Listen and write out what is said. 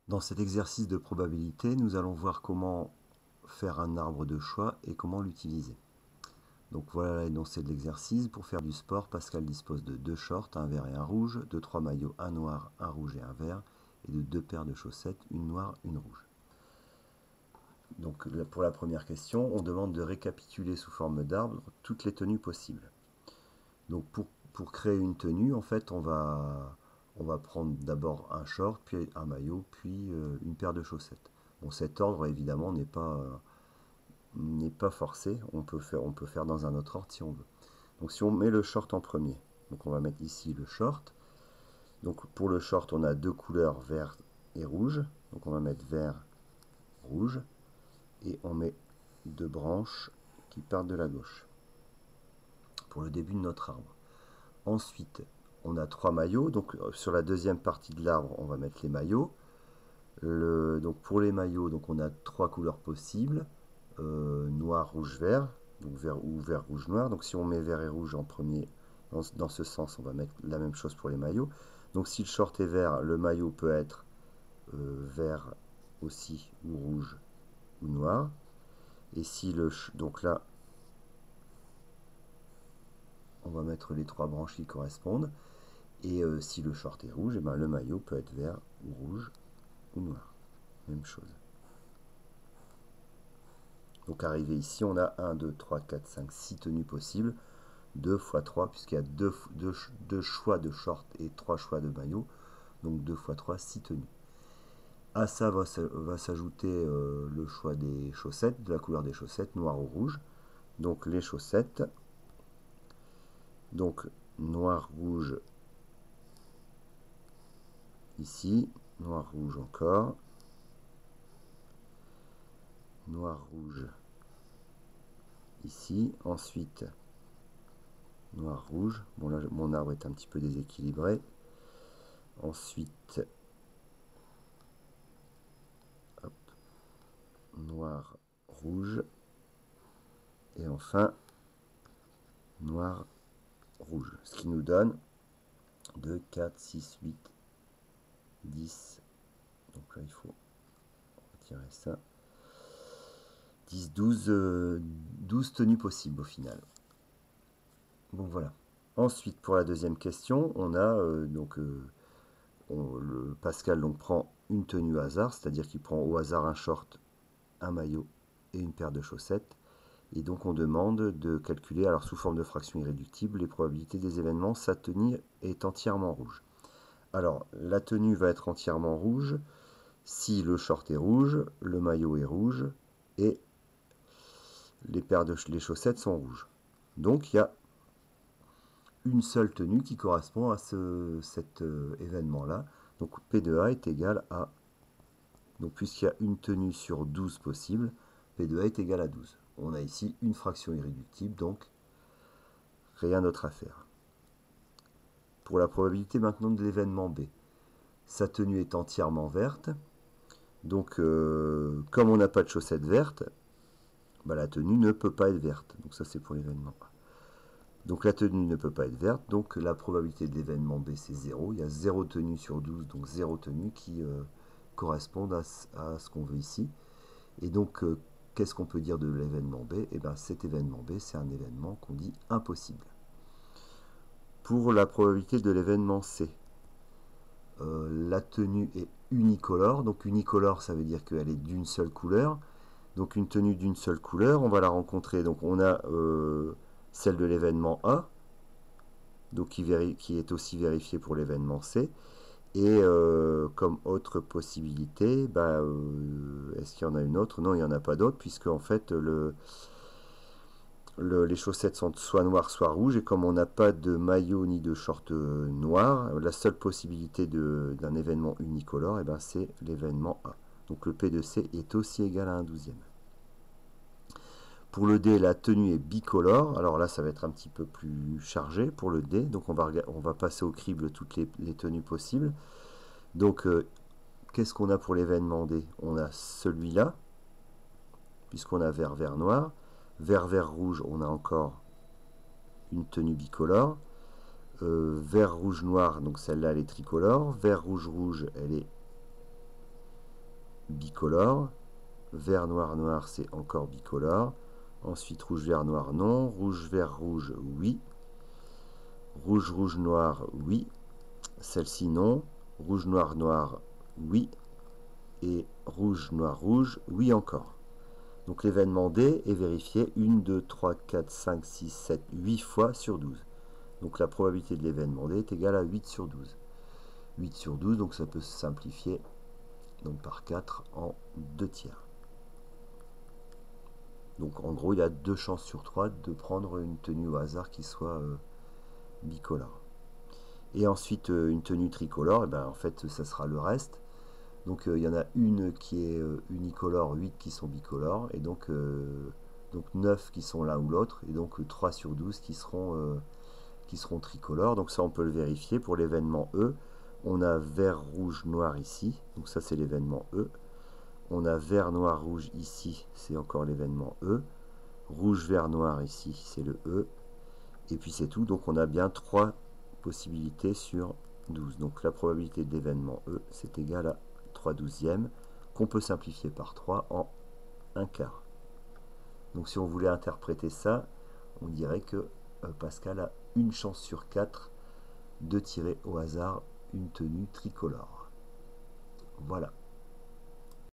Dans cet exercice de probabilité, nous allons voir comment faire un arbre de choix et comment l'utiliser. Donc voilà l'énoncé de l'exercice. Pour faire du sport, Pascal dispose de 2 shorts, un vert et un rouge, de 3 maillots, un noir, un rouge et un vert, et de 2 paires de chaussettes, une noire, une rouge. Donc pour la première question, on demande de récapituler sous forme d'arbre toutes les tenues possibles. Donc pour créer une tenue, en fait, on va prendre d'abord un short, puis un maillot, puis une paire de chaussettes. Bon, cet ordre, évidemment, n'est pas forcé. On peut faire dans un autre ordre si on veut. Donc si on met le short en premier, donc on va mettre ici le short. Donc pour le short, on a 2 couleurs, vert et rouge. Donc on va mettre vert, rouge. Et on met 2 branches qui partent de la gauche pour le début de notre arbre. Ensuite, on a 3 maillots. Donc sur la deuxième partie de l'arbre, on va mettre les maillots. Donc pour les maillots, donc on a 3 couleurs possibles. Noir, rouge, vert. Donc vert ou vert, rouge, noir. Donc si on met vert et rouge en premier, dans ce sens, on va mettre la même chose pour les maillots. Donc si le short est vert, le maillot peut être vert aussi, ou rouge, ou noir. Et si donc là, on va mettre les 3 branches qui correspondent. Et si le short est rouge, et ben, le maillot peut être vert ou rouge ou noir. Même chose. Donc arrivé ici, on a 1, 2, 3, 4, 5, 6 tenues possibles. 2 x 3, puisqu'il y a 2 choix de short et 3 choix de maillot. Donc 2 x 3, 6 tenues. À ça va s'ajouter le choix des chaussettes, de la couleur des chaussettes, noir ou rouge. Donc les chaussettes. Donc noir, rouge ici, noir, rouge encore, noir, rouge ici, ensuite noir, rouge. Bon là mon arbre est un petit peu déséquilibré. Ensuite hop, noir, rouge, et enfin noir, rouge. Ce qui nous donne 2, 4, 6, 8, 10. Donc là il faut retirer ça. 10, 12 tenues possibles au final. Donc voilà. Ensuite, pour la deuxième question, on a Pascal donc prend une tenue hasard, c'est-à-dire qu'il prend au hasard un short, un maillot et une paire de chaussettes. Et donc on demande de calculer, alors sous forme de fraction irréductible, les probabilités des événements. Sa tenue est entièrement rouge. Alors la tenue va être entièrement rouge si le short est rouge, le maillot est rouge et les chaussettes sont rouges. Donc il y a une seule tenue qui correspond à cet événement-là. Donc P de A est égal à... Donc puisqu'il y a une tenue sur 12 possibles, P de A est égal à 12. On a ici une fraction irréductible, donc rien d'autre à faire. Pour la probabilité maintenant de l'événement B, sa tenue est entièrement verte. Donc comme on n'a pas de chaussettes vertes, bah, la tenue ne peut pas être verte. Donc ça c'est pour l'événement A. Donc la tenue ne peut pas être verte, donc la probabilité de l'événement B c'est 0. Il y a 0 tenue sur 12, donc 0 tenue qui correspondent à ce qu'on veut ici. Et donc qu'est-ce qu'on peut dire de l'événement B? Et bien cet événement B c'est un événement qu'on dit impossible. Pour la probabilité de l'événement C, la tenue est unicolore. Donc unicolore ça veut dire qu'elle est d'une seule couleur. Donc une tenue d'une seule couleur, on va la rencontrer. Donc on a celle de l'événement A, donc qui est aussi vérifiée pour l'événement C. Et comme autre possibilité, est-ce qu'il y en a une autre? Non, il n'y en a pas d'autre, puisque en fait les chaussettes sont soit noires soit rouges, et comme on n'a pas de maillot ni de short noir, la seule possibilité d'un événement unicolore, c'est l'événement A. Donc le P de C est aussi égal à 1/12. Pour le D, la tenue est bicolore. Alors là, ça va être un petit peu plus chargé pour le D. Donc on va passer au crible toutes les tenues possibles. Donc qu'est-ce qu'on a pour l'événement D? On a celui-là, puisqu'on a vert, vert, noir. Vert, vert, rouge, on a encore une tenue bicolore. Vert, rouge, noir, donc celle-là, elle est tricolore. Vert, rouge, rouge, elle est bicolore. Vert, noir, noir, c'est encore bicolore. Ensuite, rouge, vert, noir, non. Rouge, vert, rouge, oui. Rouge, rouge, noir, oui. Celle-ci, non. Rouge, noir, noir, oui. Et rouge, noir, rouge, oui encore. Donc l'événement D est vérifié 1, 2, 3, 4, 5, 6, 7, 8 fois sur 12. Donc la probabilité de l'événement D est égale à 8 sur 12. 8 sur 12, donc ça peut se simplifier donc par 4 en 2 tiers. Donc en gros, il y a 2 chances sur 3 de prendre une tenue au hasard qui soit bicolore. Et ensuite, une tenue tricolore, et ben, en fait, ça sera le reste. Donc il y en a une qui est unicolore, 8 qui sont bicolores, et donc 9 qui sont l'un ou l'autre, et donc 3 sur 12 qui seront tricolores. Donc ça, on peut le vérifier pour l'événement E. On a vert, rouge, noir ici, donc ça c'est l'événement E. On a vert, noir, rouge ici, c'est encore l'événement E. Rouge, vert, noir ici, c'est le E. Et puis c'est tout, donc on a bien 3 possibilités sur 12. Donc la probabilité de l'événement E, c'est égal à 3 douzièmes, qu'on peut simplifier par 3 en 1 quart. Donc si on voulait interpréter ça, on dirait que Pascal a une chance sur 4 de tirer au hasard une tenue tricolore. Voilà.